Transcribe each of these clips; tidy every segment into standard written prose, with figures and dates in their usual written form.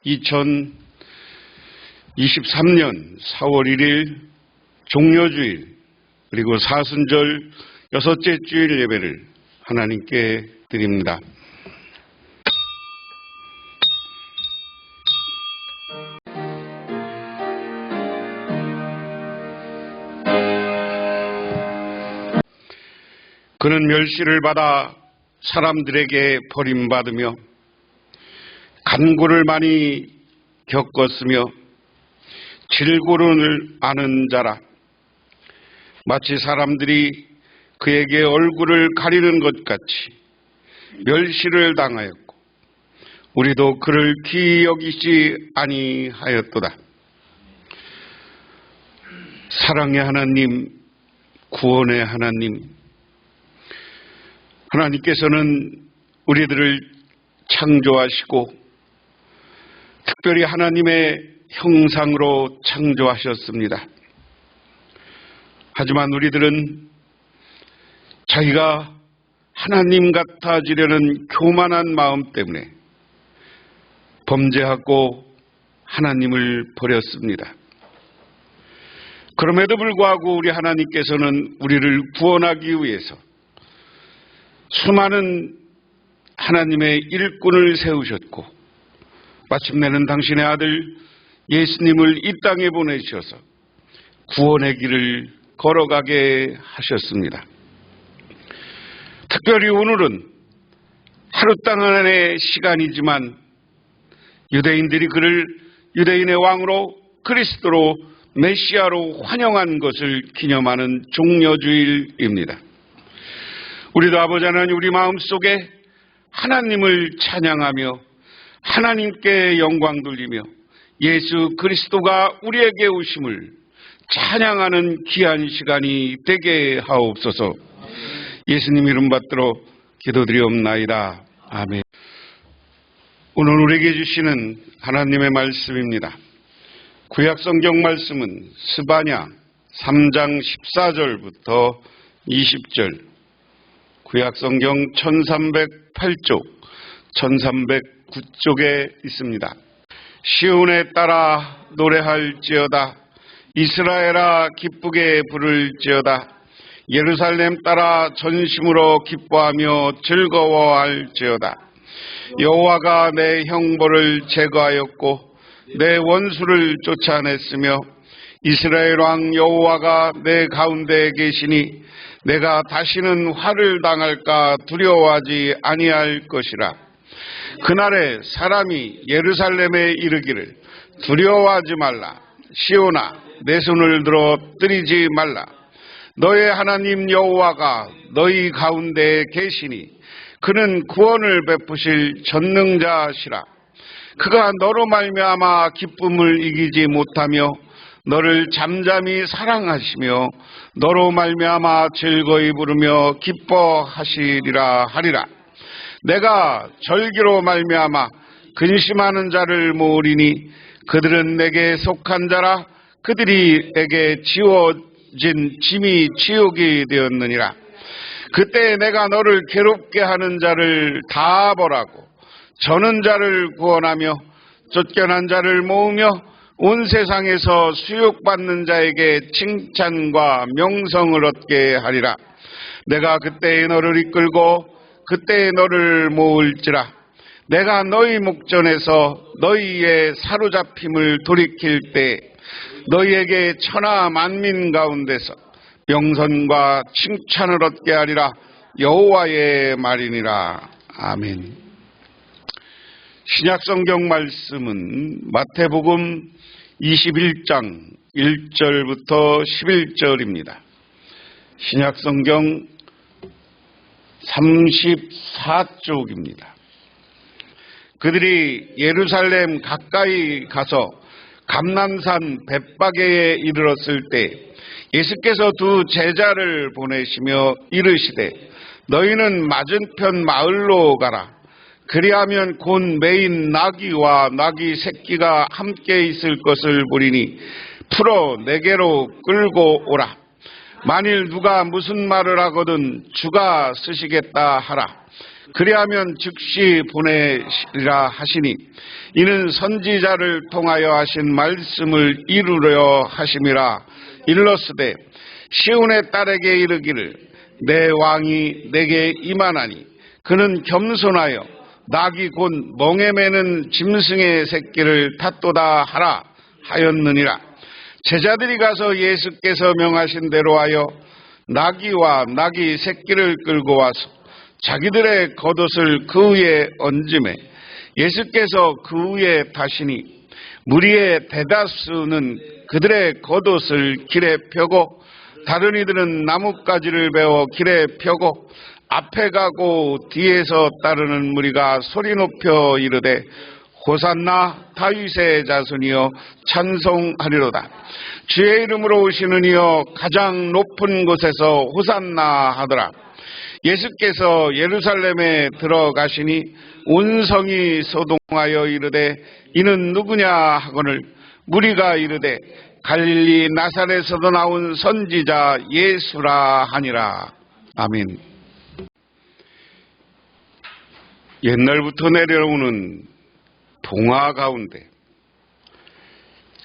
2023년 4월 1일 종려주일 그리고 사순절 여섯째 주일 예배를 하나님께 드립니다. 그는 멸시를 받아 사람들에게 버림받으며 간구를 많이 겪었으며 질고른을 아는 자라. 마치 사람들이 그에게 얼굴을 가리는 것 같이 멸시를 당하였고 우리도 그를 귀히 여기지 아니하였도다. 사랑의 하나님, 구원의 하나님, 하나님께서는 우리들을 창조하시고 특별히 하나님의 형상으로 창조하셨습니다. 하지만 우리들은 자기가 하나님 같아지려는 교만한 마음 때문에 범죄하고 하나님을 버렸습니다. 그럼에도 불구하고 우리 하나님께서는 우리를 구원하기 위해서 수많은 하나님의 일꾼을 세우셨고 마침내는 당신의 아들 예수님을 이 땅에 보내주셔서 구원의 길을 걸어가게 하셨습니다. 특별히 오늘은 하루 동안의 시간이지만 유대인들이 그를 유대인의 왕으로 그리스도로 메시아로 환영한 것을 기념하는 종려주일입니다. 우리도 아버지 하나님 우리 마음속에 하나님을 찬양하며 하나님께 영광 돌리며 예수 그리스도가 우리에게 오심을 찬양하는 귀한 시간이 되게 하옵소서. 예수님 이름 받들어 기도드리옵나이다. 아멘. 오늘 우리에게 주시는 하나님의 말씀입니다. 구약 성경 말씀은 스바냐 3장 14절부터 20절, 구약 성경 1308쪽, 1309쪽에 있습니다. 시온에 따라 노래할지어다. 이스라엘아 기쁘게 부를지어다. 예루살렘 따라 전심으로 기뻐하며 즐거워할지어다. 여호와가 내 형벌을 제거하였고 내 원수를 쫓아냈으며 이스라엘 왕 여호와가 내 가운데 계시니 내가 다시는 화를 당할까 두려워하지 아니할 것이라. 그날에 사람이 예루살렘에 이르기를 두려워하지 말라. 시온아 내 손을 들어 뜨리지 말라. 너의 하나님 여호와가 너희 가운데 계시니 그는 구원을 베푸실 전능자시라. 그가 너로 말미암아 기쁨을 이기지 못하며 너를 잠잠히 사랑하시며 너로 말미암아 즐거이 부르며 기뻐하시리라 하리라. 내가 절기로 말미암아 근심하는 자를 모으리니 그들은 내게 속한 자라. 그들이 내게 지워진 짐이 지옥이 되었느니라. 그때 내가 너를 괴롭게 하는 자를 다 벌하고 저는 자를 구원하며 쫓겨난 자를 모으며 온 세상에서 수욕받는 자에게 칭찬과 명성을 얻게 하리라. 내가 그때에 너를 이끌고 그때에 너를 모을지라. 내가 너희 목전에서 너희의 사로잡힘을 돌이킬 때 너희에게 천하 만민 가운데서 명선과 칭찬을 얻게 하리라. 여호와의 말이니라. 아멘. 신약 성경 말씀은 마태복음 21장 1절부터 11절입니다. 신약 성경 34쪽입니다. 그들이 예루살렘 가까이 가서 감람산 벳바게에 이르렀을 때 예수께서 두 제자를 보내시며 이르시되 너희는 맞은편 마을로 가라. 그리하면 곧 매인 나귀와 나귀 새끼가 함께 있을 것을 보리니 풀어 내게로 끌고 오라. 만일 누가 무슨 말을 하거든 주가 쓰시겠다 하라. 그리하면 즉시 보내시리라 하시니 이는 선지자를 통하여 하신 말씀을 이루려 하심이라. 일러스되 시온의 딸에게 이르기를 내 왕이 내게 임하나니 그는 겸손하여 낙이 곧 멍에 매는 짐승의 새끼를 탔도다 하라 하였느니라. 제자들이 가서 예수께서 명하신 대로 하여 나귀와 나귀 새끼를 끌고 와서 자기들의 겉옷을 그 위에 얹음에 예수께서 그 위에 타시니 무리의 대다수는 그들의 겉옷을 길에 펴고 다른 이들은 나뭇가지를 베어 길에 펴고 앞에 가고 뒤에서 따르는 무리가 소리 높여 이르되 호산나 다윗의 자손이여 찬송하리로다. 주의 이름으로 오시는 이여 가장 높은 곳에서 호산나 하더라. 예수께서 예루살렘에 들어가시니 온 성이 소동하여 이르되 이는 누구냐 하거늘 무리가 이르되 갈릴리 나사렛에서 나온 선지자 예수라 하니라. 아멘. 옛날부터 내려오는 동화 가운데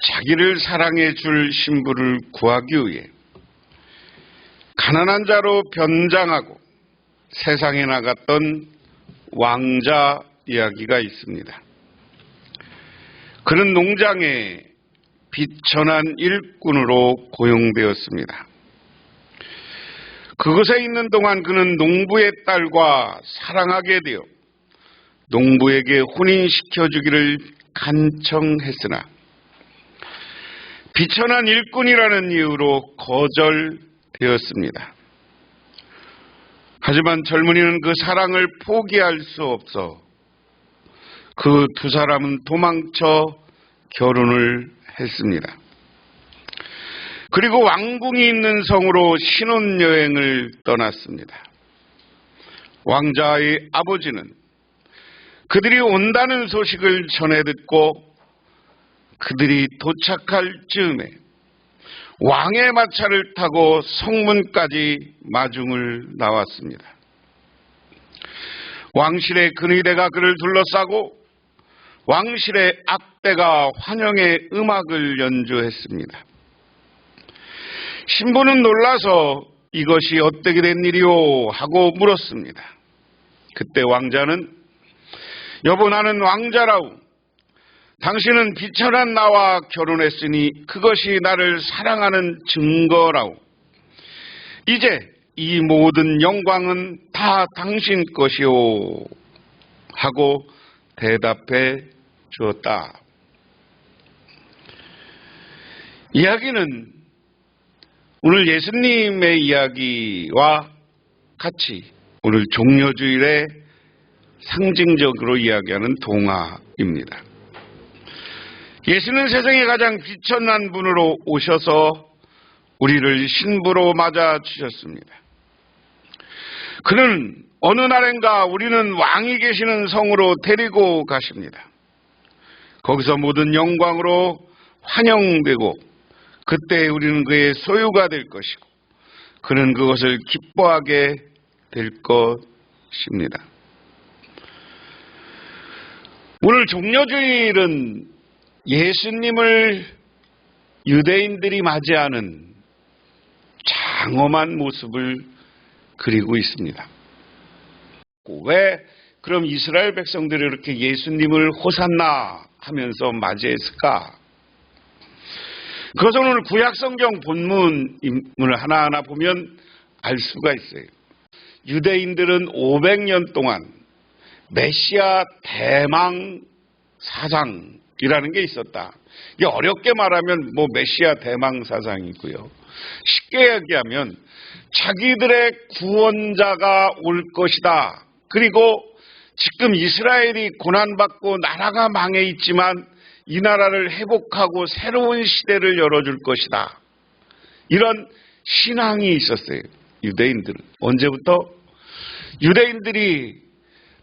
자기를 사랑해 줄 신부를 구하기 위해 가난한 자로 변장하고 세상에 나갔던 왕자 이야기가 있습니다. 그는 농장에 비천한 일꾼으로 고용되었습니다. 그곳에 있는 동안 그는 농부의 딸과 사랑하게 되어 농부에게 혼인시켜주기를 간청했으나 비천한 일꾼이라는 이유로 거절되었습니다. 하지만 젊은이는 그 사랑을 포기할 수 없어 그 두 사람은 도망쳐 결혼을 했습니다. 그리고 왕궁이 있는 성으로 신혼여행을 떠났습니다. 왕자의 아버지는 그들이 온다는 소식을 전해 듣고 그들이 도착할 즈음에 왕의 마차를 타고 성문까지 마중을 나왔습니다. 왕실의 근위대가 그를 둘러싸고 왕실의 악대가 환영의 음악을 연주했습니다. 신부는 놀라서 이것이 어떻게 된 일이오 하고 물었습니다. 그때 왕자는 여보 나는 왕자라우. 당신은 비천한 나와 결혼했으니 그것이 나를 사랑하는 증거라우. 이제 이 모든 영광은 다 당신 것이오 하고 대답해 주었다. 이야기는 오늘 예수님의 이야기와 같이 오늘 종려주일에 상징적으로 이야기하는 동화입니다. 예수는 세상에 가장 비천한 분으로 오셔서 우리를 신부로 맞아 주셨습니다. 그는 어느 날인가 우리는 왕이 계시는 성으로 데리고 가십니다. 거기서 모든 영광으로 환영되고 그때 우리는 그의 소유가 될 것이고 그는 그것을 기뻐하게 될 것입니다. 오늘 종려주일은 예수님을 유대인들이 맞이하는 장엄한 모습을 그리고 있습니다. 왜 그럼 이스라엘 백성들이 이렇게 예수님을 호산나 하면서 맞이했을까? 그것은 오늘 구약성경 본문을 하나하나 보면 알 수가 있어요. 유대인들은 500년 동안 메시아 대망 사상이라는 게 있었다. 이게 어렵게 말하면 메시아 대망 사상이고요. 쉽게 얘기하면 자기들의 구원자가 올 것이다. 그리고 지금 이스라엘이 고난받고 나라가 망해 있지만 이 나라를 회복하고 새로운 시대를 열어줄 것이다. 이런 신앙이 있었어요. 유대인들은. 언제부터? 유대인들이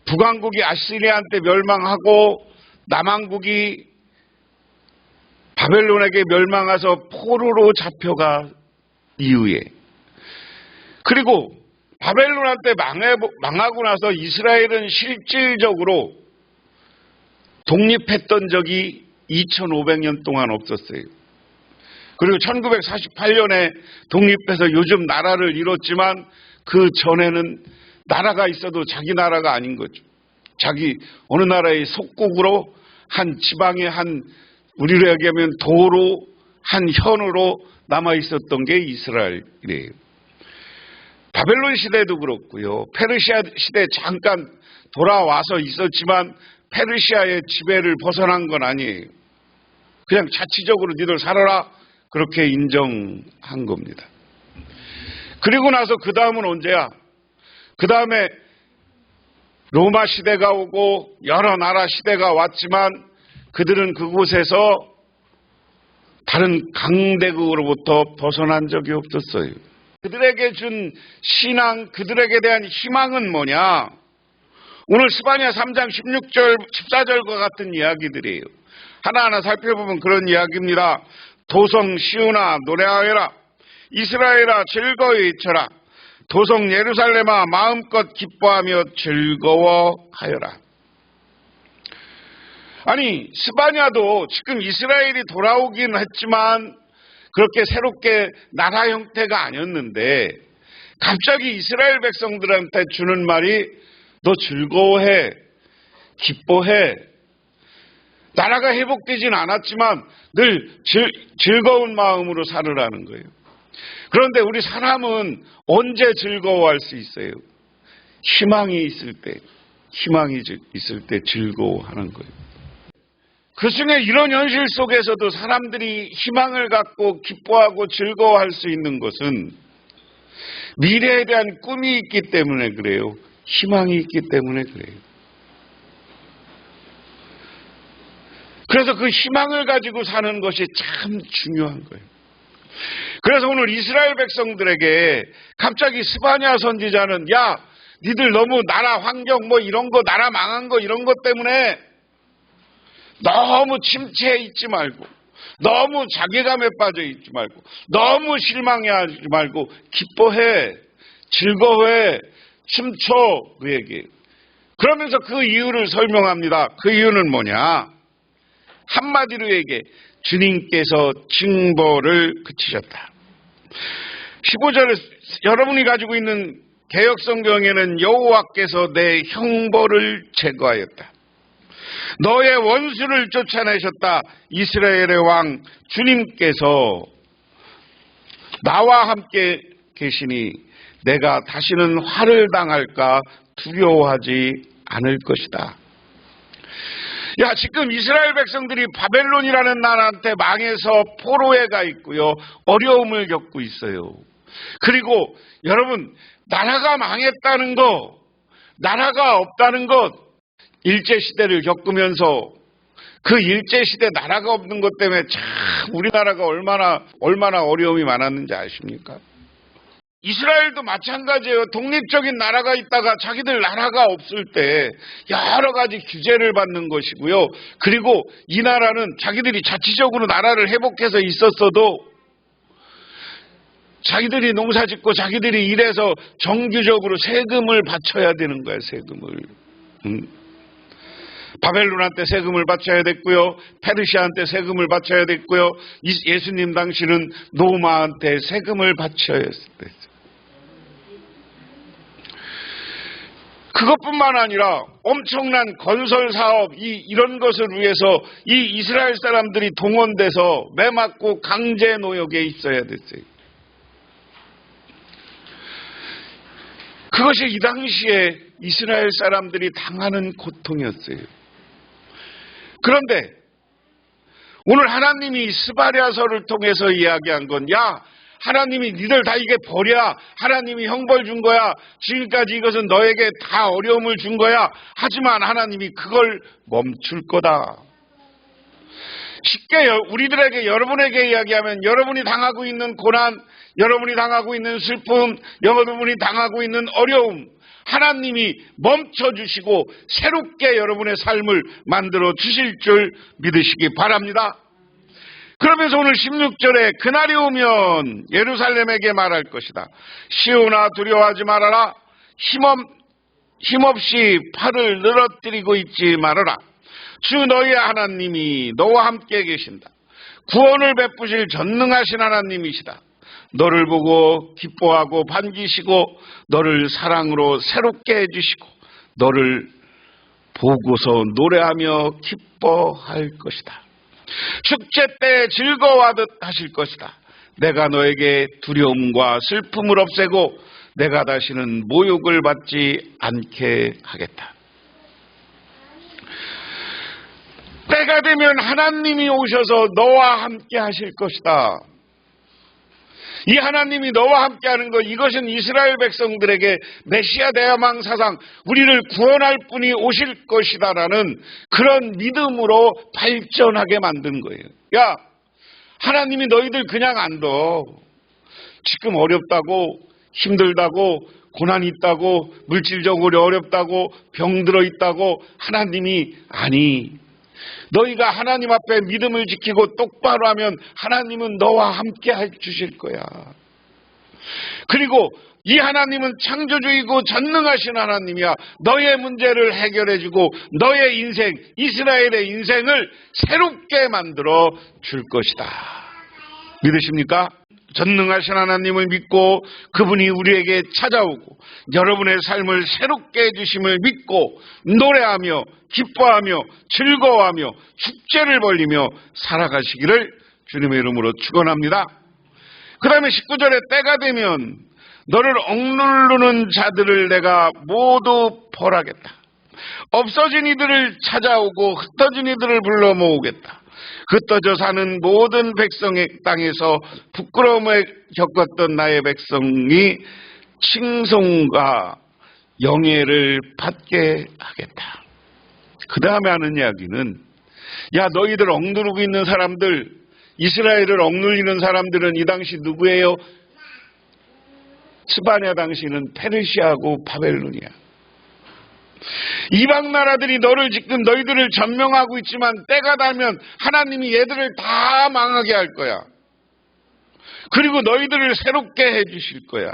북왕국이 아시리아한테 멸망하고 남왕국이 바벨론에게 멸망해서 포로로 잡혀가 이후에 그리고 바벨론한테 망하고 나서 이스라엘은 실질적으로 독립했던 적이 2500년 동안 없었어요. 그리고 1948년에 독립해서 요즘 나라를 이뤘지만 그 전에는 나라가 있어도 자기 나라가 아닌 거죠. 자기 어느 나라의 속국으로 한 지방의 한 우리로 얘기하면 도로 한 현으로 남아 있었던 게 이스라엘이래요. 바벨론 시대도 그렇고요. 페르시아 시대 잠깐 돌아와서 있었지만 페르시아의 지배를 벗어난 건 아니에요. 그냥 자치적으로 니들 살아라 그렇게 인정한 겁니다. 그리고 나서 그 다음은 언제야? 그 다음에 로마 시대가 오고 여러 나라 시대가 왔지만 그들은 그곳에서 다른 강대국으로부터 벗어난 적이 없었어요. 그들에게 준 신앙, 그들에게 대한 희망은 뭐냐? 오늘 스바냐 3장 16절, 14절과 같은 이야기들이에요. 하나하나 살펴보면 그런 이야기입니다. 도성 시온아 노래하여라. 이스라엘아 즐거이 쳐라. 도성 예루살렘아 마음껏 기뻐하며 즐거워하여라. 아니 스바냐도 지금 이스라엘이 돌아오긴 했지만 그렇게 새롭게 나라 형태가 아니었는데 갑자기 이스라엘 백성들한테 주는 말이 너 즐거워해, 기뻐해. 나라가 회복되진 않았지만 늘 즐거운 마음으로 살으라는 거예요. 그런데 우리 사람은 언제 즐거워할 수 있어요? 희망이 있을 때 즐거워하는 거예요. 그 중에 이런 현실 속에서도 사람들이 희망을 갖고 기뻐하고 즐거워할 수 있는 것은 미래에 대한 꿈이 있기 때문에 그래요. 희망이 있기 때문에 그래요. 그래서 그 희망을 가지고 사는 것이 참 중요한 거예요. 그래서 오늘 이스라엘 백성들에게 갑자기 스바냐 선지자는 야, 니들 너무 나라 환경 뭐 이런 거 나라 망한 거 이런 것 때문에 너무 침체해 있지 말고 너무 자괴감에 빠져 있지 말고 너무 실망해하지 말고 기뻐해, 즐거워해, 춤춰 그 얘기예요. 그러면서 그 이유를 설명합니다. 그 이유는 뭐냐? 한마디로 얘기해 주님께서 징벌을 그치셨다. 15절에 여러분이 가지고 있는 개역성경에는 여호와께서 내 형벌을 제거하였다. 너의 원수를 쫓아내셨다. 이스라엘의 왕 주님께서 나와 함께 계시니 내가 다시는 화를 당할까 두려워하지 않을 것이다. 야, 지금 이스라엘 백성들이 바벨론이라는 나라한테 망해서 포로에 가 있고요. 어려움을 겪고 있어요. 그리고 여러분, 나라가 망했다는 거, 나라가 없다는 것, 일제시대를 겪으면서 그 일제시대 나라가 없는 것 때문에 참 우리나라가 얼마나 어려움이 많았는지 아십니까? 이스라엘도 마찬가지예요. 독립적인 나라가 있다가 자기들 나라가 없을 때 여러 가지 규제를 받는 것이고요. 그리고 이 나라는 자기들이 자치적으로 나라를 회복해서 있었어도 자기들이 농사짓고 자기들이 일해서 정규적으로 세금을 바쳐야 되는 거예요. 세금을. 바벨론한테 세금을 바쳐야 됐고요. 페르시아한테 세금을 바쳐야 됐고요. 예수님 당시는 로마한테 세금을 바쳐야 했어요. 그것뿐만 아니라 엄청난 건설 사업 이런 것을 위해서 이 이스라엘 사람들이 동원돼서 매맞고 강제 노역에 있어야 됐어요. 그것이 이 당시에 이스라엘 사람들이 당하는 고통이었어요. 그런데 오늘 하나님이 스바랴서를 통해서 이야기한 건 야, 하나님이 니들 다 이게 벌이야. 하나님이 형벌 준 거야. 지금까지 이것은 너에게 다 어려움을 준 거야. 하지만 하나님이 그걸 멈출 거다. 쉽게 우리들에게 여러분에게 이야기하면 여러분이 당하고 있는 고난, 여러분이 당하고 있는 슬픔, 여러분이 당하고 있는 어려움, 하나님이 멈춰주시고 새롭게 여러분의 삶을 만들어 주실 줄 믿으시기 바랍니다. 그러면서 오늘 16절에 그날이 오면 예루살렘에게 말할 것이다. 시온아 두려워하지 말아라. 힘없이 팔을 늘어뜨리고 있지 말아라. 주 너희의 하나님이 너와 함께 계신다. 구원을 베푸실 전능하신 하나님이시다. 너를 보고 기뻐하고 반기시고 너를 사랑으로 새롭게 해주시고 너를 보고서 노래하며 기뻐할 것이다. 축제 때 즐거워하듯 하실 것이다. 내가 너에게 두려움과 슬픔을 없애고 내가 다시는 모욕을 받지 않게 하겠다. 때가 되면 하나님이 오셔서 너와 함께 하실 것이다. 이 하나님이 너와 함께 하는 것, 이것은 이스라엘 백성들에게 메시아 대화망 사상, 우리를 구원할 분이 오실 것이다라는 그런 믿음으로 발전하게 만든 거예요. 야, 하나님이 너희들 그냥 안 둬. 지금 어렵다고, 힘들다고, 고난이 있다고, 물질적으로 어렵다고, 병들어 있다고 하나님이 아니. 너희가 하나님 앞에 믿음을 지키고 똑바로 하면 하나님은 너와 함께 해주실 거야. 그리고 이 하나님은 창조주이고 전능하신 하나님이야. 너의 문제를 해결해주고 너의 인생, 이스라엘의 인생을 새롭게 만들어 줄 것이다. 믿으십니까? 전능하신 하나님을 믿고 그분이 우리에게 찾아오고 여러분의 삶을 새롭게 해주심을 믿고 노래하며 기뻐하며 즐거워하며 축제를 벌리며 살아가시기를 주님의 이름으로 축원합니다. 그 다음에 19절에 때가 되면 너를 억누르는 자들을 내가 모두 벌하겠다. 없어진 이들을 찾아오고 흩어진 이들을 불러 모으겠다. 흩어져 사는 모든 백성의 땅에서 부끄러움을 겪었던 나의 백성이 칭송과 영예를 받게 하겠다. 그 다음에 하는 이야기는 야, 너희들 억누르고 있는 사람들, 이스라엘을 억눌리는 사람들은 이 당시 누구예요? 스바냐 당시는 페르시아하고 바벨론이야. 이방 나라들이 너를 지금 너희들을 점령하고 있지만 때가 되면 하나님이 얘들을 다 망하게 할 거야. 그리고 너희들을 새롭게 해주실 거야.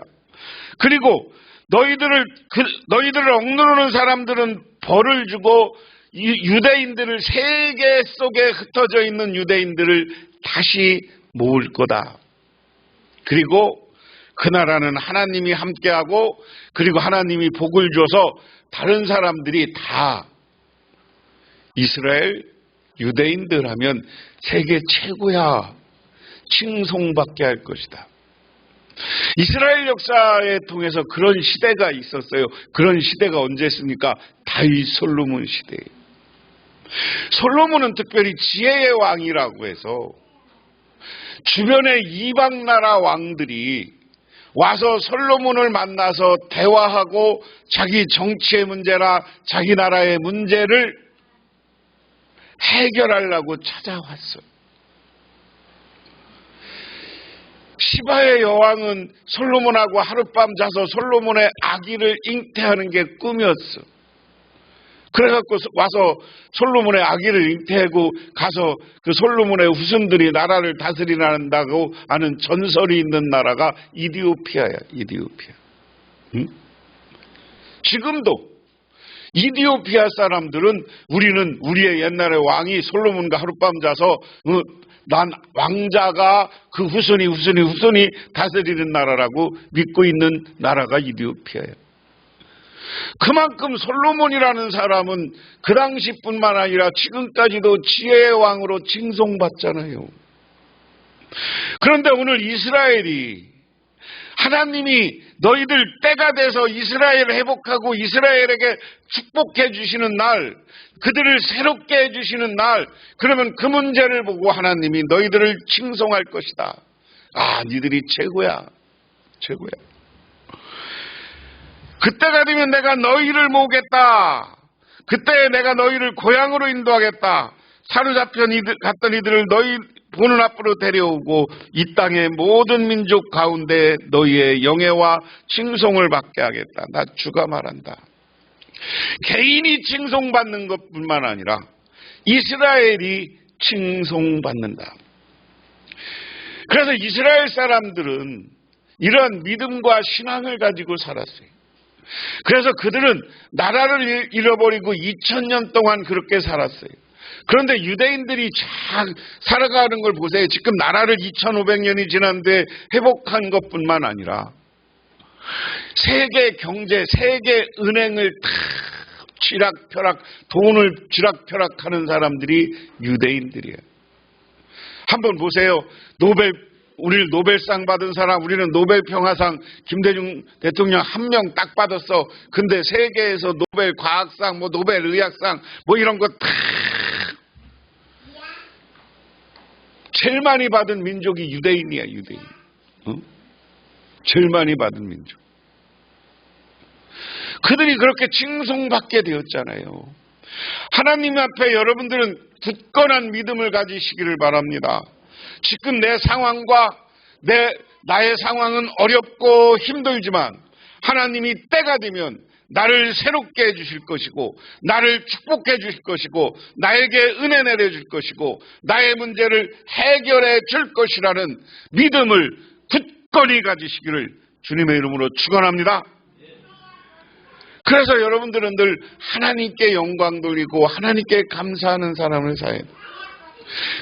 그리고 너희들을 억누르는 사람들은 벌을 주고 유대인들을, 세계 속에 흩어져 있는 유대인들을 다시 모을 거다. 그리고 그 나라는 하나님이 함께하고 그리고 하나님이 복을 줘서 다른 사람들이 다 이스라엘 유대인들 하면 세계 최고야 칭송받게 할 것이다. 이스라엘 역사에 통해서 그런 시대가 있었어요. 그런 시대가 언제였습니까? 다윗 솔로몬 시대. 솔로몬은 특별히 지혜의 왕이라고 해서 주변의 이방 나라 왕들이 와서 솔로몬을 만나서 대화하고 자기 정치의 문제나 자기 나라의 문제를 해결하려고 찾아왔어요. 시바의 여왕은 솔로몬하고 하룻밤 자서 솔로몬의 아기를 잉태하는 게 꿈이었어. 그래갖고 와서 솔로몬의 아기를 잉태하고 가서 그 솔로몬의 후손들이 나라를 다스리는다고 하는 전설이 있는 나라가 이디오피아야. 이디오피아. 응? 지금도 이디오피아 사람들은 우리는 우리의 옛날의 왕이 솔로몬과 하룻밤 자서 난 왕자가 그 후손이 다스리는 나라라고 믿고 있는 나라가 이디오피아예요. 그만큼 솔로몬이라는 사람은 그 당시뿐만 아니라 지금까지도 지혜의 왕으로 칭송받잖아요. 그런데 오늘 이스라엘이 하나님이 너희들 때가 돼서 이스라엘을 회복하고 이스라엘에게 축복해 주시는 날, 그들을 새롭게 해주시는 날, 그러면 그 문제를 보고 하나님이 너희들을 칭송할 것이다. 아, 니들이 최고야. 최고야. 그때가 되면 내가 너희를 모으겠다. 그때 내가 너희를 고향으로 인도하겠다. 사로잡혀 갔던 이들을 너희 보는 앞으로 데려오고 이 땅의 모든 민족 가운데 너희의 영예와 칭송을 받게 하겠다. 나 주가 말한다. 개인이 칭송받는 것뿐만 아니라 이스라엘이 칭송받는다. 그래서 이스라엘 사람들은 이러한 믿음과 신앙을 가지고 살았어요. 그래서 그들은 나라를 잃어버리고 2000년 동안 그렇게 살았어요. 그런데 유대인들이 잘 살아가는 걸 보세요. 지금 나라를 2500년이 지났는데 회복한 것뿐만 아니라 세계 경제, 세계 은행을 다 쥐락펴락, 돈을 쥐락펴락하는 사람들이 유대인들이에요. 한번 보세요. 우리는 노벨상 받은 사람, 우리는 노벨 평화상 김대중 대통령 한 명 딱 받았어. 근데 세계에서 노벨 과학상, 노벨 의학상, 이런 거 다 제일 많이 받은 민족이 유대인이야, 유대인. 제일 많이 받은 민족. 그들이 그렇게 칭송받게 되었잖아요. 하나님 앞에 여러분들은 굳건한 믿음을 가지시기를 바랍니다. 지금 내 상황과 나의 상황은 어렵고 힘들지만 하나님이 때가 되면 나를 새롭게 해주실 것이고 나를 축복해 주실 것이고 나에게 은혜 내려줄 것이고 나의 문제를 해결해 줄 것이라는 믿음을 굳건히 가지시기를 주님의 이름으로 축원합니다. 그래서 여러분들은 늘 하나님께 영광 돌리고 하나님께 감사하는 사람을 사야 돼요.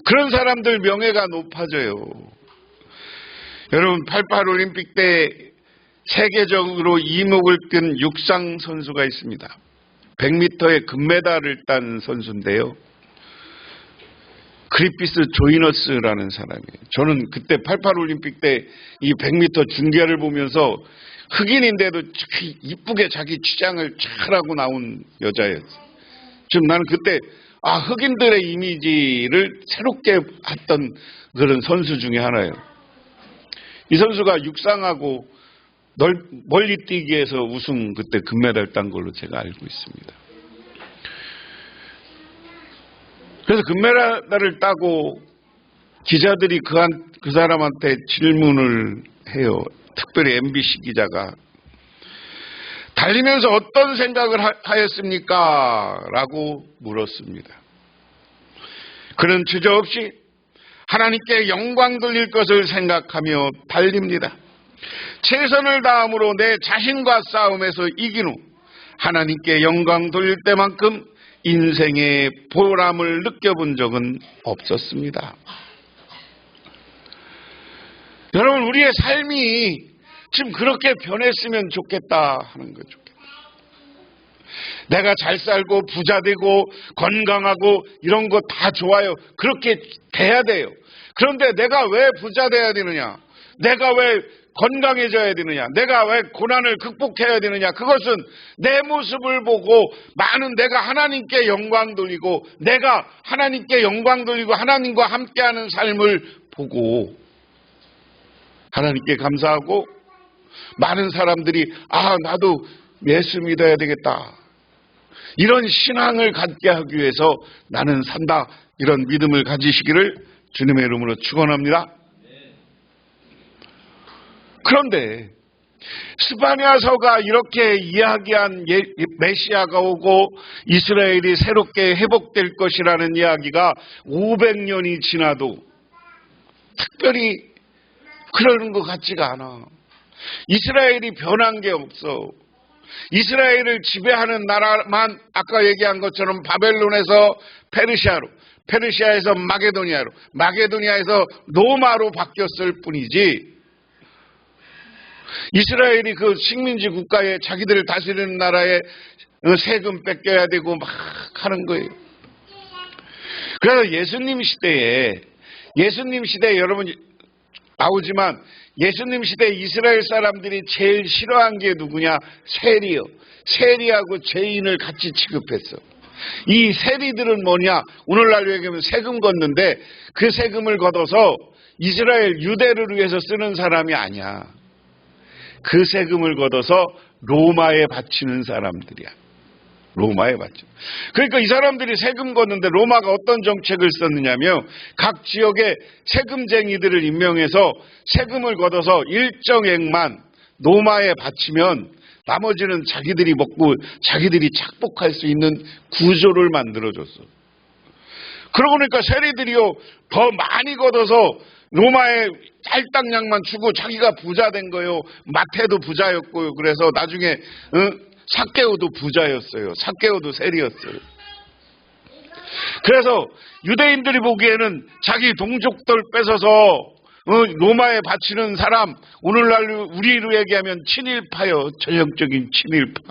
그런 사람들 명예가 높아져요. 여러분 88 올림픽 때 세계적으로 이목을 끈 육상 선수가 있습니다. 100m에 금메달을 딴 선수인데요. 그리피스 조이너스라는 사람이에요. 저는 그때 88 올림픽 때 이 100m 중계를 보면서 흑인인데도 이쁘게 자기 취장을 잘하고 나온 여자였어요. 지금 나는 그때 흑인들의 이미지를 새롭게 했던 그런 선수 중에 하나예요. 이 선수가 육상하고 멀리 뛰기에서 우승 그때 금메달 딴 걸로 제가 알고 있습니다. 그래서 금메달을 따고 기자들이 그 사람한테 질문을 해요. 특별히 MBC 기자가 달리면서 어떤 생각을 하였습니까? 라고 물었습니다. 그는 주저없이 하나님께 영광 돌릴 것을 생각하며 달립니다. 최선을 다함으로 내 자신과 싸움에서 이긴 후 하나님께 영광 돌릴 때만큼 인생의 보람을 느껴본 적은 없었습니다. 여러분, 우리의 삶이 지금 그렇게 변했으면 좋겠다 하는 거죠. 내가 잘 살고 부자 되고 건강하고 이런 거 다 좋아요. 그렇게 돼야 돼요. 그런데 내가 왜 부자 돼야 되느냐? 내가 왜 건강해져야 되느냐? 내가 왜 고난을 극복해야 되느냐? 그것은 내 모습을 보고 내가 하나님께 영광 돌리고 내가 하나님께 영광 돌리고 하나님과 함께하는 삶을 보고 하나님께 감사하고 많은 사람들이 나도 예수 믿어야 되겠다. 이런 신앙을 갖게 하기 위해서 나는 산다. 이런 믿음을 가지시기를 주님의 이름으로 축원합니다. 그런데 스바냐서가 이렇게 이야기한 메시아가 오고 이스라엘이 새롭게 회복될 것이라는 이야기가 500년이 지나도 특별히 그러는 것 같지가 않아. 이스라엘이 변한 게 없어. 이스라엘을 지배하는 나라만 아까 얘기한 것처럼 바벨론에서 페르시아에서 마게도니아에서 로마로 바뀌었을 뿐이지 이스라엘이 그 식민지 국가에 자기들을 다스리는 나라에 세금 뺏겨야 되고 막 하는 거예요. 그래서 예수님 시대에 여러분 나오지만 예수님 시대 이스라엘 사람들이 제일 싫어한 게 누구냐? 세리요. 세리하고 죄인을 같이 취급했어. 이 세리들은 뭐냐? 오늘날 얘기하면 세금 걷는데 그 세금을 걷어서 이스라엘 유대를 위해서 쓰는 사람이 아니야. 그 세금을 걷어서 로마에 바치는 사람들이야. 로마에 바쳐. 그러니까 이 사람들이 세금 걷는데 로마가 어떤 정책을 썼느냐면 각 지역에 세금쟁이들을 임명해서 세금을 걷어서 일정액만 로마에 바치면 나머지는 자기들이 먹고 자기들이 착복할 수 있는 구조를 만들어줬어. 그러고 보니까 세리들이요 더 많이 걷어서 로마에 할당량만 주고 자기가 부자 된 거예요. 마태도 부자였고요. 그래서 나중에 삭개오도 부자였어요. 삭개오도 세리였어요. 그래서 유대인들이 보기에는 자기 동족들 뺏어서 로마에 바치는 사람, 오늘날 우리로 얘기하면 친일파요. 전형적인 친일파.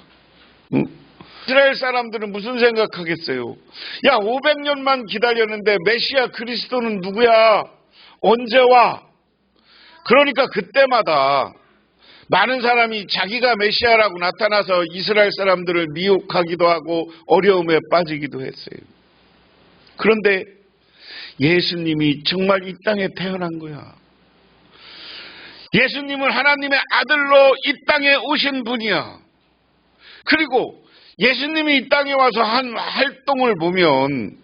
이스라엘 사람들은 무슨 생각하겠어요? 야, 500년만 기다렸는데 메시아 그리스도는 누구야? 언제 와? 그러니까 그때마다 많은 사람이 자기가 메시아라고 나타나서 이스라엘 사람들을 미혹하기도 하고 어려움에 빠지기도 했어요. 그런데 예수님이 정말 이 땅에 태어난 거야. 예수님은 하나님의 아들로 이 땅에 오신 분이야. 그리고 예수님이 이 땅에 와서 한 활동을 보면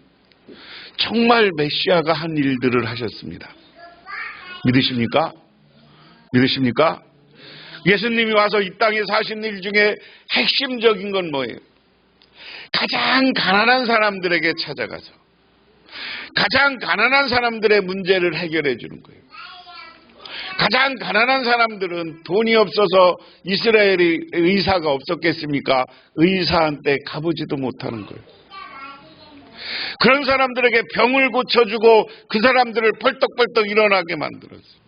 정말 메시아가 한 일들을 하셨습니다. 믿으십니까? 믿으십니까? 예수님이 와서 이 땅에 사신 일 중에 핵심적인 건 뭐예요? 가장 가난한 사람들에게 찾아가서 가장 가난한 사람들의 문제를 해결해 주는 거예요. 가장 가난한 사람들은 돈이 없어서 이스라엘에 의사가 없었겠습니까? 의사한테 가보지도 못하는 거예요. 그런 사람들에게 병을 고쳐주고 그 사람들을 벌떡벌떡 일어나게 만들었어요.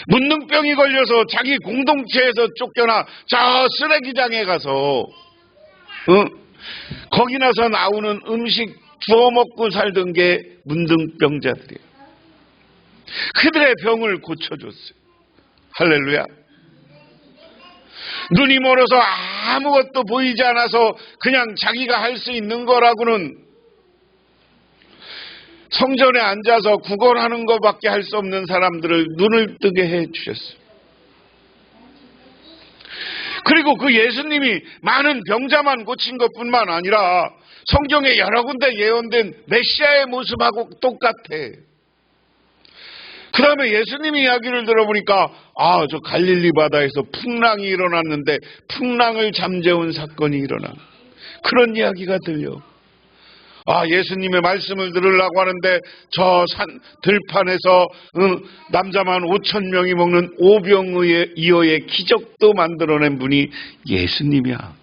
문둥병이 걸려서 자기 공동체에서 쫓겨나 저 쓰레기장에 가서 거기 나서 나오는 음식 주워 먹고 살던 게 문둥병자들이에요. 그들의 병을 고쳐줬어요. 할렐루야. 눈이 멀어서 아무것도 보이지 않아서 그냥 자기가 할 수 있는 거라고는 성전에 앉아서 구걸하는 것밖에 할 수 없는 사람들을 눈을 뜨게 해 주셨어요. 그리고 그 예수님이 많은 병자만 고친 것뿐만 아니라 성경에 여러 군데 예언된 메시아의 모습하고 똑같아. 그 다음에 예수님 이야기를 들어보니까 저 갈릴리 바다에서 풍랑이 일어났는데 풍랑을 잠재운 사건이 일어나. 그런 이야기가 들려. 예수님의 말씀을 들으려고 하는데 저 산 들판에서 남자만 5,000명이 먹는 오병이어의 기적도 만들어낸 분이 예수님이야.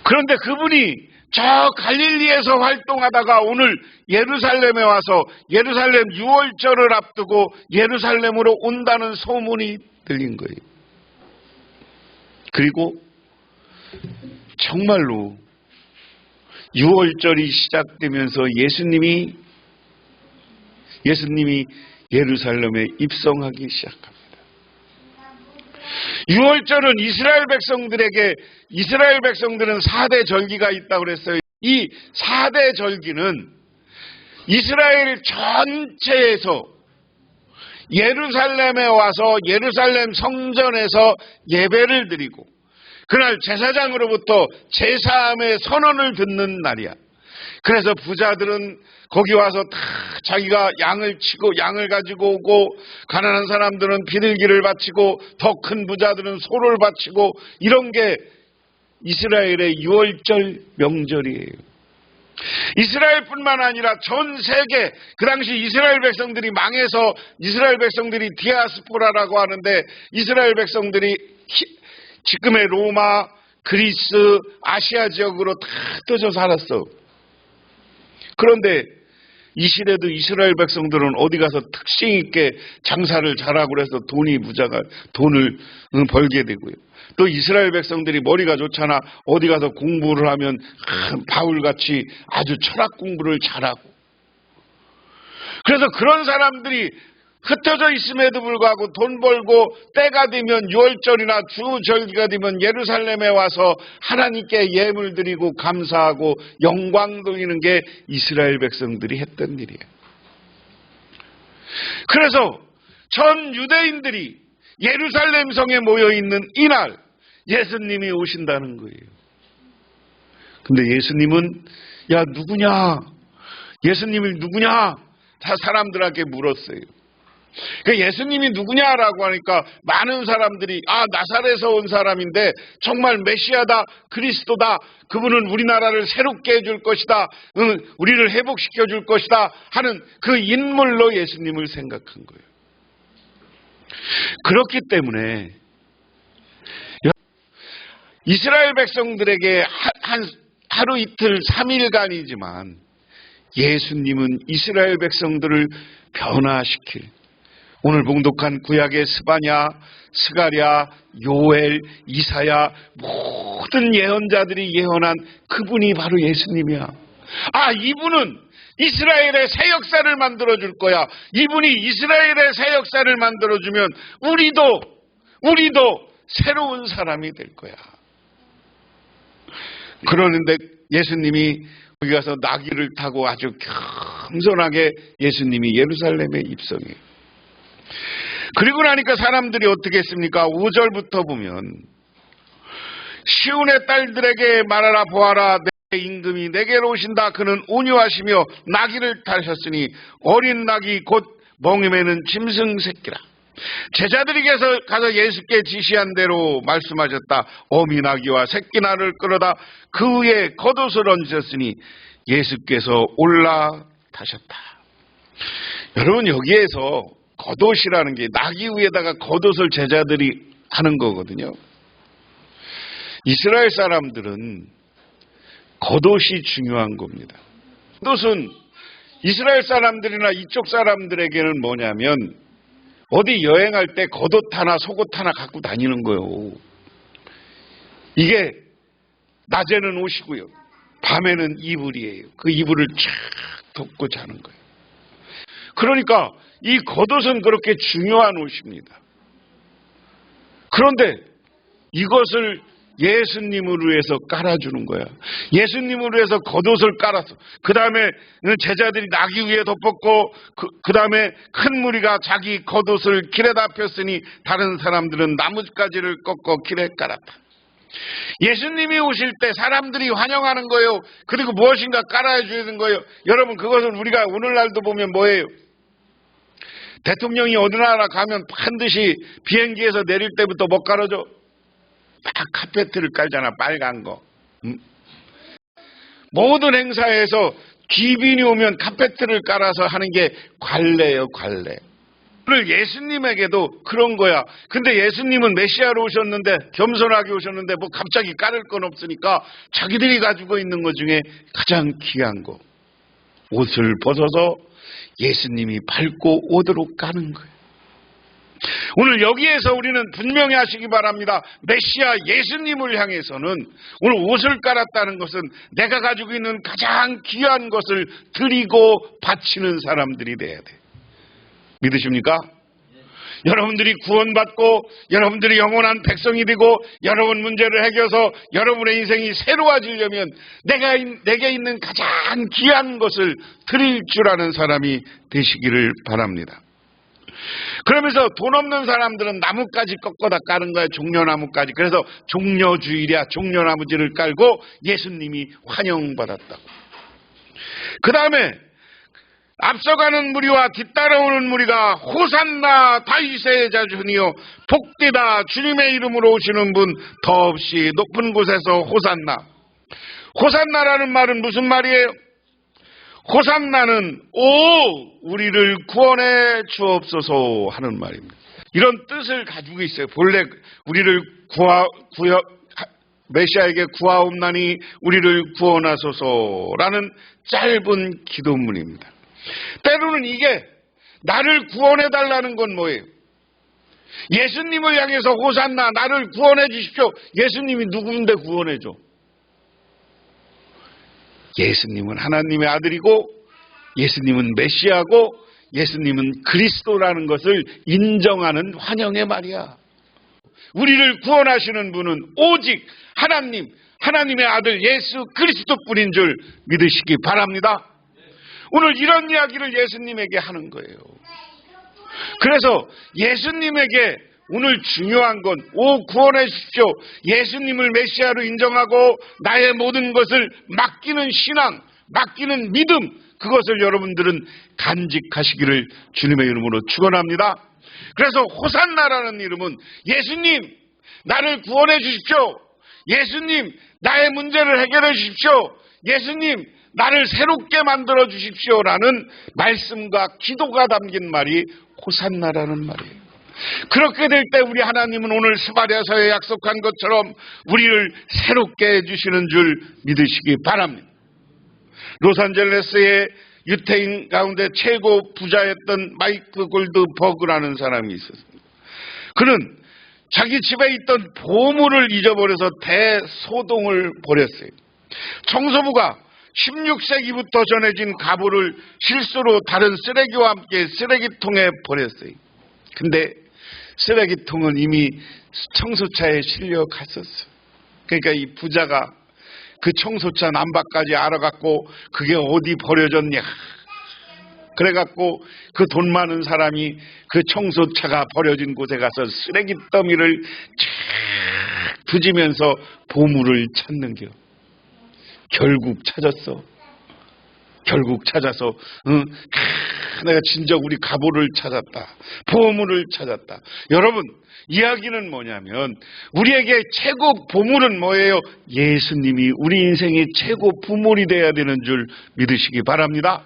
그런데 그분이 저 갈릴리에서 활동하다가 오늘 예루살렘에 와서 예루살렘 유월절을 앞두고 예루살렘으로 온다는 소문이 들린 거예요. 그리고 정말로 유월절이 시작되면서 예수님이 예루살렘에 입성하기 시작합니다. 유월절은 이스라엘 백성들은 4대 절기가 있다고 그랬어요. 이 4대 절기는 이스라엘 전체에서 예루살렘에 와서 예루살렘 성전에서 예배를 드리고 그날 제사장으로부터 제사함의 선언을 듣는 날이야. 그래서 부자들은 거기 와서 다 자기가 양을 가지고 오고 가난한 사람들은 비둘기를 바치고 더 큰 부자들은 소를 바치고 이런 게 이스라엘의 유월절 명절이에요. 이스라엘뿐만 아니라 전 세계 그 당시 이스라엘 백성들이 망해서 이스라엘 백성들이 디아스포라라고 하는데 이스라엘 백성들이 지금의 로마, 그리스, 아시아 지역으로 다 흩어져 살았어. 그런데 이 시대도 이스라엘 백성들은 어디 가서 특징 있게 장사를 잘하고 그래서 돈을 벌게 되고요. 또 이스라엘 백성들이 머리가 좋잖아. 어디 가서 공부를 하면 바울같이 아주 철학 공부를 잘하고. 그래서 그런 사람들이 흩어져 있음에도 불구하고 돈 벌고 때가 되면 유월절이나 주절기가 되면 예루살렘에 와서 하나님께 예물 드리고 감사하고 영광 돌리는 게 이스라엘 백성들이 했던 일이에요. 그래서 전 유대인들이 예루살렘 성에 모여있는 이날 예수님이 오신다는 거예요. 근데 예수님은 누구냐? 예수님이 누구냐? 다 사람들에게 물었어요. 그 예수님이 누구냐라고 하니까 많은 사람들이 나사렛에서 온 사람인데 정말 메시아다, 그리스도다, 그분은 우리나라를 새롭게 해줄 것이다, 우리를 회복시켜 줄 것이다 하는 그 인물로 예수님을 생각한 거예요. 그렇기 때문에 이스라엘 백성들에게 하루 이틀 3일간이지만 예수님은 이스라엘 백성들을 변화시킬, 오늘 봉독한 구약의 스바냐, 스가랴, 요엘, 이사야 모든 예언자들이 예언한 그분이 바로 예수님이야. 이분은 이스라엘의 새 역사를 만들어줄 거야. 이분이 이스라엘의 새 역사를 만들어주면 우리도 새로운 사람이 될 거야. 그러는데 예수님이 거기 가서 나귀를 타고 아주 겸손하게 예수님이 예루살렘에 입성해요. 그리고 나니까 사람들이 어떻게 했습니까? 5절부터 보면 시온의 딸들에게 말하라, 보아라, 내 임금이 내게로 오신다. 그는 온유하시며 나귀를 타셨으니 어린 나귀 곧 멍에매는 짐승 새끼라. 제자들이 가서 예수께 지시한 대로 말씀하셨다. 어미 나귀와 새끼 나를 끌어다 그 위에 겉옷을 얹으셨으니 예수께서 올라타셨다. 여러분, 여기에서 겉옷이라는 게 나귀 위에다가 겉옷을 제자들이 하는 거거든요. 이스라엘 사람들은 겉옷이 중요한 겁니다. 겉옷은 이스라엘 사람들이나 이쪽 사람들에게는 뭐냐면 어디 여행할 때 겉옷 하나 속옷 하나 갖고 다니는 거예요. 이게 낮에는 옷이고요, 밤에는 이불이에요. 그 이불을 쫙 덮고 자는 거예요. 그러니까 이 겉옷은 그렇게 중요한 옷입니다. 그런데 이것을 예수님을 위해서 깔아주는 거야. 예수님을 위해서 겉옷을 깔았어. 그 다음에 제자들이 나귀 위에 덮었고 그 다음에 큰 무리가 자기 겉옷을 길에다 폈으니 다른 사람들은 나뭇가지를 꺾어 길에 깔았다. 예수님이 오실 때 사람들이 환영하는 거예요. 그리고 무엇인가 깔아야 주는 거예요. 여러분, 그것은 우리가 오늘날도 보면 뭐예요? 대통령이 어느 나라 가면 반드시 비행기에서 내릴 때부터 뭐 깔아줘? 딱 카페트를 깔잖아, 빨간 거. 모든 행사에서 귀빈이 오면 카페트를 깔아서 하는 게 관례예요, 관례. 오늘 예수님에게도 그런 거야. 근데 예수님은 메시아로 오셨는데, 겸손하게 오셨는데 뭐 갑자기 깔을 건 없으니까 자기들이 가지고 있는 것 중에 가장 귀한 거, 옷을 벗어서 예수님이 밟고 오도록 까는 거예요. 오늘 여기에서 우리는 분명히 하시기 바랍니다. 메시아 예수님을 향해서는 오늘 옷을 깔았다는 것은 내가 가지고 있는 가장 귀한 것을 드리고 바치는 사람들이 돼야 돼. 믿으십니까? 여러분들이 구원받고 여러분들이 영원한 백성이 되고 여러분 문제를 해결해서 여러분의 인생이 새로워지려면 내게 있는 가장 귀한 것을 드릴 줄 아는 사람이 되시기를 바랍니다. 그러면서 돈 없는 사람들은 나뭇가지 꺾어다 까는 거야, 종려나뭇가지. 그래서 종려주일이야, 종려나무지를 깔고 예수님이 환영받았다고. 그 다음에 앞서가는 무리와 뒤따라오는 무리가 호산나 다윗의 자손이여 복되다 주님의 이름으로 오시는 분 더없이 높은 곳에서 호산나. 호산나라는 말은 무슨 말이에요? 호산나는 우리를 구원해 주옵소서 하는 말입니다. 이런 뜻을 가지고 있어요. 본래 우리를 메시아에게 구하옵나니 우리를 구원하소서라는 짧은 기도문입니다. 때로는 이게 나를 구원해달라는 건 뭐예요? 예수님을 향해서 호산나, 나를 구원해 주십시오. 예수님이 누구인데 구원해줘? 예수님은 하나님의 아들이고 예수님은 메시아고 예수님은 그리스도라는 것을 인정하는 환영의 말이야. 우리를 구원하시는 분은 오직 하나님의 아들 예수 그리스도뿐인 줄 믿으시기 바랍니다. 오늘 이런 이야기를 예수님에게 하는 거예요. 그래서 예수님에게 오늘 중요한 건 구원해 주십시오. 예수님을 메시아로 인정하고 나의 모든 것을 맡기는 신앙, 맡기는 믿음, 그것을 여러분들은 간직하시기를 주님의 이름으로 축원합니다. 그래서 호산나라는 이름은 예수님 나를 구원해 주십시오. 예수님 나의 문제를 해결해 주십시오. 예수님 나를 새롭게 만들어 주십시오라는 말씀과 기도가 담긴 말이 호산나라는 말이에요. 그렇게 될 때 우리 하나님은 오늘 스바랴서에 약속한 것처럼 우리를 새롭게 해주시는 줄 믿으시기 바랍니다. 로스앤젤레스의 유태인 가운데 최고 부자였던 마이크 골드버그라는 사람이 있었습니다. 그는 자기 집에 있던 보물을 잊어버려서 대소동을 벌였어요. 청소부가 16세기부터 전해진 가부를 실수로 다른 쓰레기와 함께 쓰레기통에 버렸어요. 근데 쓰레기통은 이미 청소차에 실려 갔었어. 그러니까 이 부자가 그 청소차 남바까지 알아갖고 그게 어디 버려졌냐. 그래갖고 그 돈 많은 사람이 그 청소차가 버려진 곳에 가서 쓰레기 더미를 쫙 뒤지면서 보물을 찾는겨. 결국 찾았어. 결국 찾아서 내가 진짜 우리 가보를 찾았다. 보물을 찾았다. 여러분 이야기는 뭐냐면 우리에게 최고 보물은 뭐예요? 예수님이 우리 인생의 최고 보물이 돼야 되는 줄 믿으시기 바랍니다.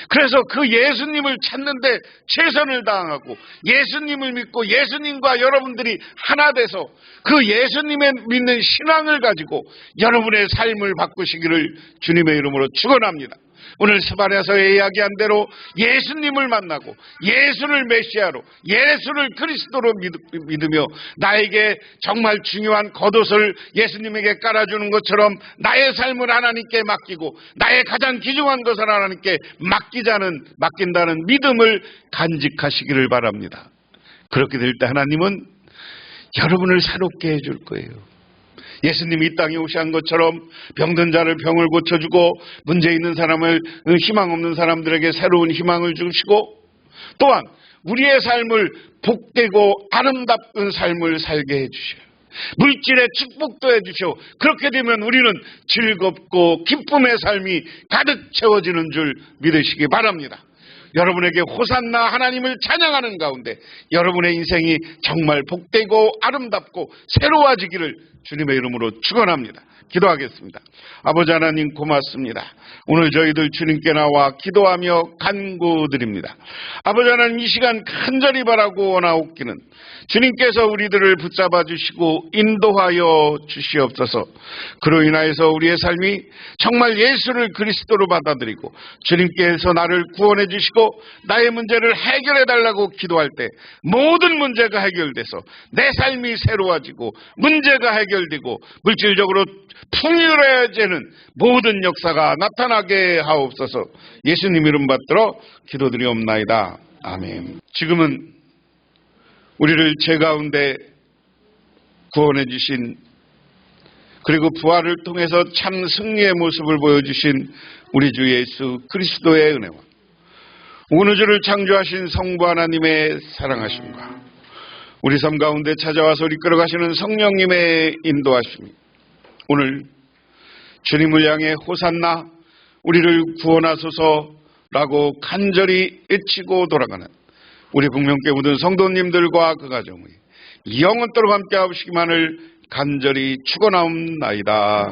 그래서 그 예수님을 찾는데 최선을 다하고 예수님을 믿고 예수님과 여러분들이 하나 돼서 그 예수님의 믿는 신앙을 가지고 여러분의 삶을 바꾸시기를 주님의 이름으로 축원합니다. 오늘 스바랴서에 이야기한 대로 예수님을 만나고 예수를 메시아로 예수를 그리스도로 믿으며 나에게 정말 중요한 겉옷을 예수님에게 깔아주는 것처럼 나의 삶을 하나님께 맡기고 나의 가장 귀중한 것을 하나님께 맡긴다는 믿음을 간직하시기를 바랍니다. 그렇게 될 때 하나님은 여러분을 새롭게 해줄 거예요. 예수님이 이 땅에 오신 것처럼 병든 자를 병을 고쳐주고 문제 있는 사람을 희망 없는 사람들에게 새로운 희망을 주시고 또한 우리의 삶을 복되고 아름답은 삶을 살게 해주셔요. 물질의 축복도 해주셔. 그렇게 되면 우리는 즐겁고 기쁨의 삶이 가득 채워지는 줄 믿으시기 바랍니다. 여러분에게 호산나 하나님을 찬양하는 가운데 여러분의 인생이 정말 복되고 아름답고 새로워지기를 주님의 이름으로 축원합니다. 기도하겠습니다. 아버지 하나님 고맙습니다. 오늘 저희들 주님께 나와 기도하며 간구드립니다. 아버지 하나님 이 시간 간절히 바라고 원하옵기는 주님께서 우리들을 붙잡아 주시고 인도하여 주시옵소서. 그로 인하여서 우리의 삶이 정말 예수를 그리스도로 받아들이고 주님께서 나를 구원해 주시고 나의 문제를 해결해 달라고 기도할 때 모든 문제가 해결돼서 내 삶이 새로워지고 문제가 해결되고 물질적으로 풍요로워지는 모든 역사가 나타나게 하옵소서. 예수님 이름 받들어 기도드리옵나이다. 아멘. 지금은 우리를 죄 가운데 구원해 주신 그리고 부활을 통해서 참 승리의 모습을 보여주신 우리 주 예수 그리스도의 은혜와 온 우주를 창조하신 성부 하나님의 사랑하심과 우리 삶 가운데 찾아와서 이끌어가시는 성령님의 인도하심이 오늘 주님을 향해 호산나 우리를 구원하소서라고 간절히 외치고 돌아가는 우리 북명교회 모든 성도님들과 그 가정의 영원토록 함께 하시기만을 간절히 축원하옵나이다.